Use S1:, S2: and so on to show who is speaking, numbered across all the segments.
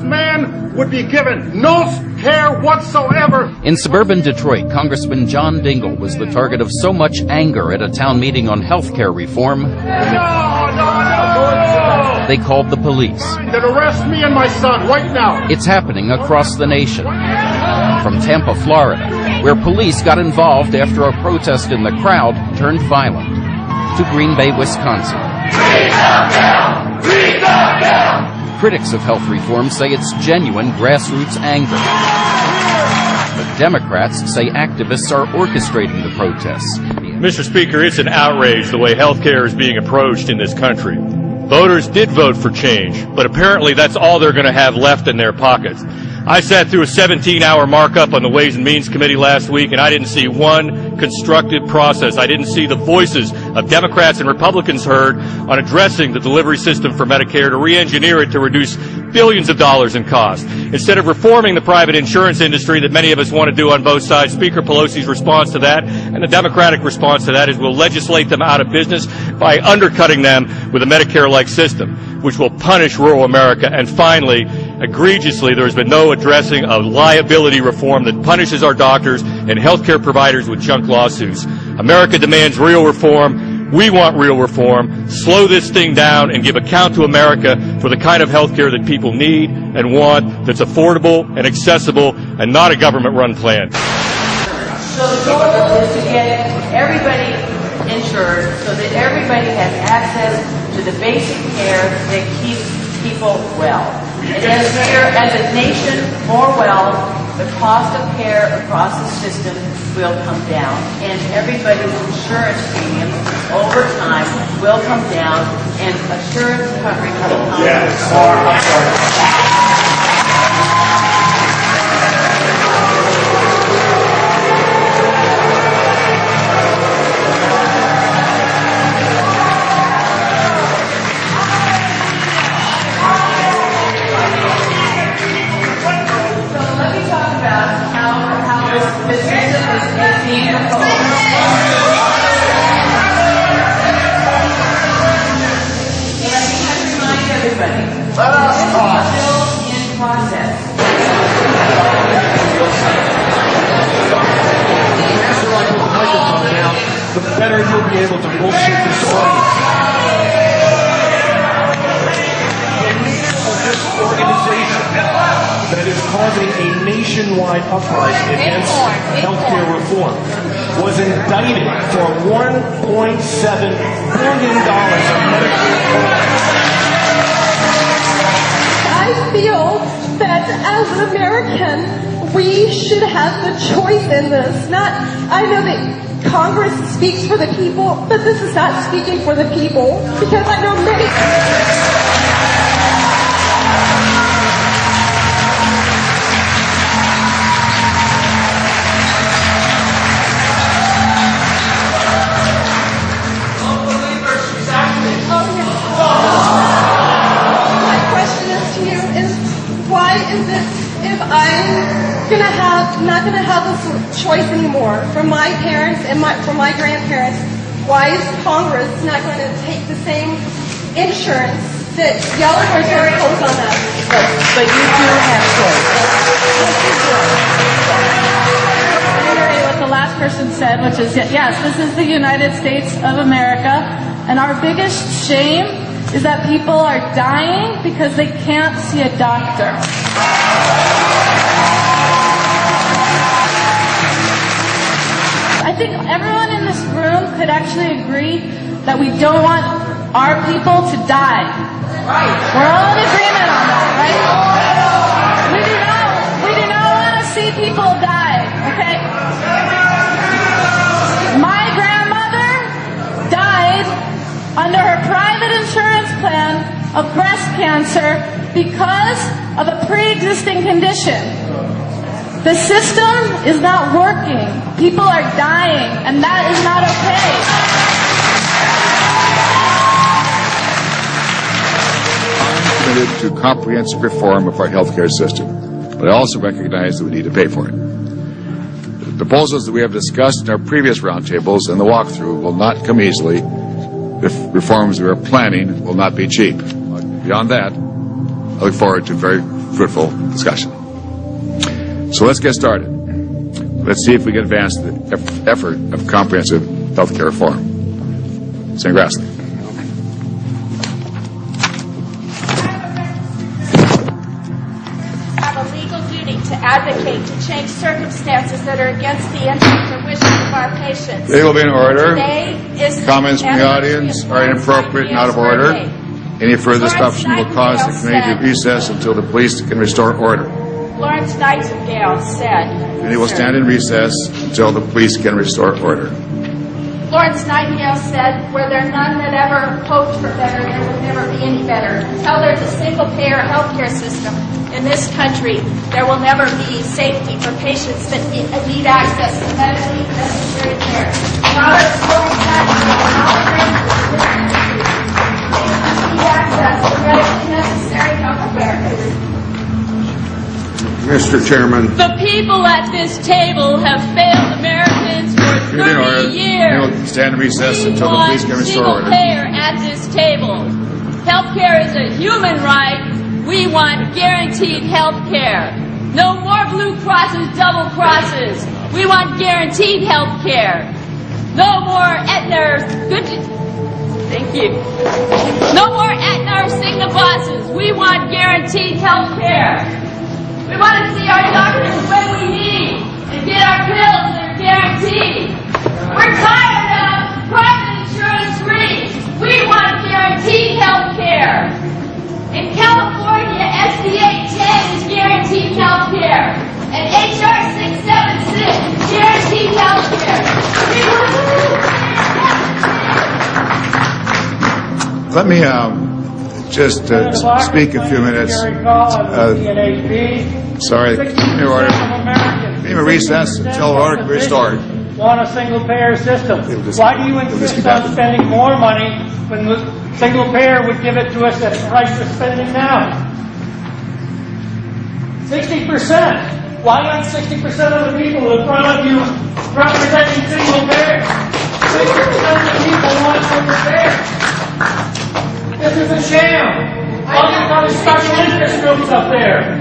S1: man would be given no care whatsoever.
S2: In suburban Detroit, Congressman John Dingell was the target of so much anger at a town meeting on health care reform, they called the police.
S1: That arrest me and my son right now.
S2: It's happening across the nation. From Tampa, Florida, where police got involved after a protest in the crowd turned violent, to Green Bay, Wisconsin. Critics of health reform say it's genuine grassroots anger. But Democrats say activists are orchestrating the protests.
S3: Mr. Speaker, it's an outrage the way health care is being approached in this country. Voters did vote for change, but apparently that's all they're going to have left in their pockets. I sat through a 17-hour markup on the Ways and Means Committee last week, and I didn't see one constructive process. I didn't see the voices of Democrats and Republicans heard on addressing the delivery system for Medicare to re-engineer it to reduce billions of dollars in cost. Instead of reforming the private insurance industry that many of us want to do on both sides, Speaker Pelosi's response to that and the Democratic response to that is we'll legislate them out of business by undercutting them with a Medicare-like system, which will punish rural America. And finally, egregiously, there has been no addressing of liability reform that punishes our doctors and healthcare providers with junk lawsuits. America demands real reform. We want real reform. Slow this thing down and give account to America for the kind of healthcare that people need and want, that's affordable and accessible and not a government-run plan.
S4: So the goal is to get everybody insured so that everybody has access to the basic care that keeps people well. And as a nation more well, the cost of care across the system will come down, and everybody's insurance premiums over time will come down, and assurance coverage will come down.
S5: The better you'll be able to bullshit this audience. The leader of this organization that is causing a nationwide uprising against healthcare reform was indicted for $1.7 billion of Medicare fraud.
S6: I feel that as an American, we should have the choice in this. I know that Congress speaks for the people, but this is not speaking for the people, because I know many. My question is to you is, why is it if I'm not gonna have this choice anymore from my parents and from my grandparents, why is Congress not going to take the same insurance that y'all are going to impose on us?
S4: But you do have choice.
S7: What the last person said, which is, yes, this is the United States of America, and our biggest shame is that people are dying because they can't see a doctor. I think everyone in this room could actually agree that we don't want our people to die. Right. We're all in agreement on that, right? We do not want to see people die, okay? My grandmother died under her private insurance plan of breast cancer because of a pre-existing condition. The system is not working. People are dying, and that is not okay.
S8: I'm committed to comprehensive reform of our healthcare system, but I also recognize that we need to pay for it. The proposals that we have discussed in our previous roundtables and the walkthrough will not come easily. The reforms we are planning will not be cheap. Beyond that, I look forward to a very fruitful discussion. So let's get started. Let's see if we can advance the effort of comprehensive health care reform. Senator Grassley.
S7: To advocate to change circumstances that are against the interests or wishes of our patients.
S8: They will be in order.
S7: Today is
S8: Comments from the audience are inappropriate and out of order. Any further disruption will cause the committee to recess until the police can restore order.
S7: Florence Nightingale said.
S8: The committee will stand in recess until the police can restore order.
S7: Florence Nightingale said, were there none that ever hoped for better, there would never be any better. Until there's a single-payer healthcare system in this country, there will never be safety for patients that need access to medically necessary care. Florence Nightingale need access to medically necessary health care.
S1: Mr. Chairman.
S7: The people at this table have failed Americans for 30 years.
S8: We will stand in recess until the police can restore order.
S7: Single-payer at this table. Healthcare is a human right. We want guaranteed health care. No more blue crosses, double crosses. We want guaranteed health care. No more Aetna. Thank you. No more Aetna or Cigna bosses. We want guaranteed health care. We want to see our doctors when we need and get our pills that are guaranteed. We're tired of private insurance free. We want guaranteed health care. In California, SBA 10 is guaranteed health care. And HR 676 guaranteed health care.
S8: Let me just speak a few minutes. Sorry, new order. Name a recess until order can be restored.
S9: Want a single-payer system. Why do you insist on spending more money when the single-payer would give it to us at the price we're spending now? 60%. Why not 60% of the people in front of you representing single-payer? 60% of the people want single-payer. This is a sham. All you've got is special interest groups up there.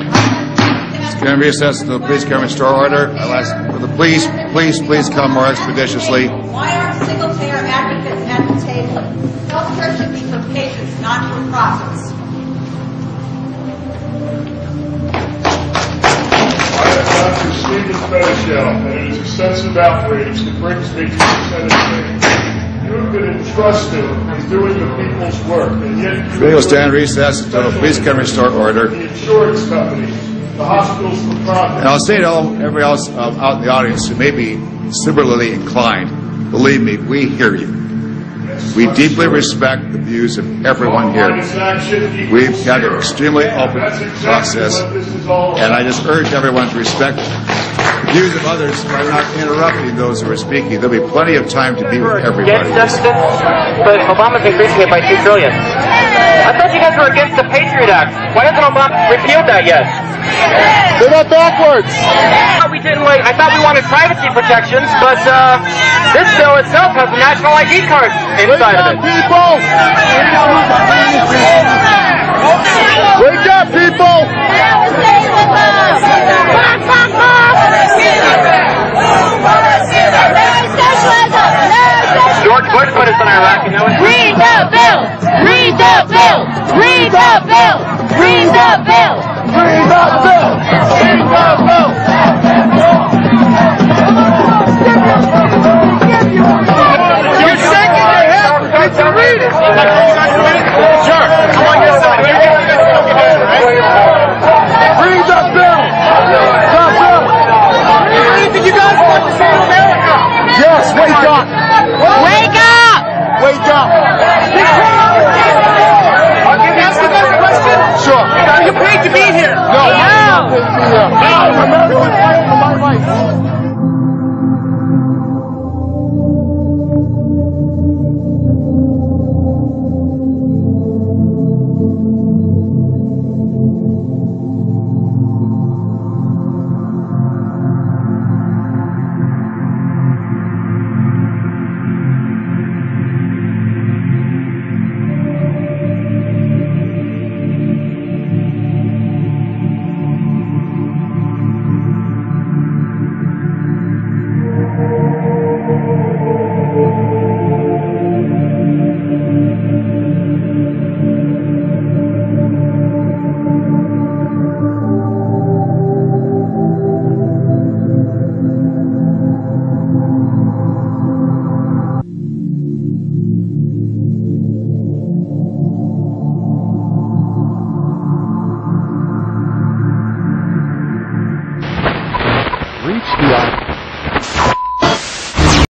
S8: Stand in recess until the police can restore order. I'll ask for the police, please come more expeditiously.
S6: Why aren't single-payer advocates at the table? Healthcare should be for patients, not for profits.
S10: I am Dr. Stephen Fetishell, and it is a sense of outrage that brings me to the Senate chamber. You have been entrusted with doing the people's work, and yet
S8: We will stand in recess until the police can restore order.
S10: The insurance companies, the hospitals for profit.
S8: And I'll say to everybody else out in the audience who may be similarly inclined, believe me, we hear you. We deeply respect the views of everyone here. We've got an extremely open process, and I just urge everyone to respect the views of others by not interrupting those who are speaking. There'll be plenty of time to be with everybody.
S11: But Obama's increasing it by $2 trillion. I thought you guys were against the Patriot Act. Why hasn't Obama repealed that yet?
S1: Say that backwards.
S11: I thought we wanted privacy protections, but this bill itself has a national ID card inside of it.
S1: People! Wake up, people!
S11: George Bush put us on Iraq, you know it?
S7: Read the bill! Read the bill! Read the bill! Read the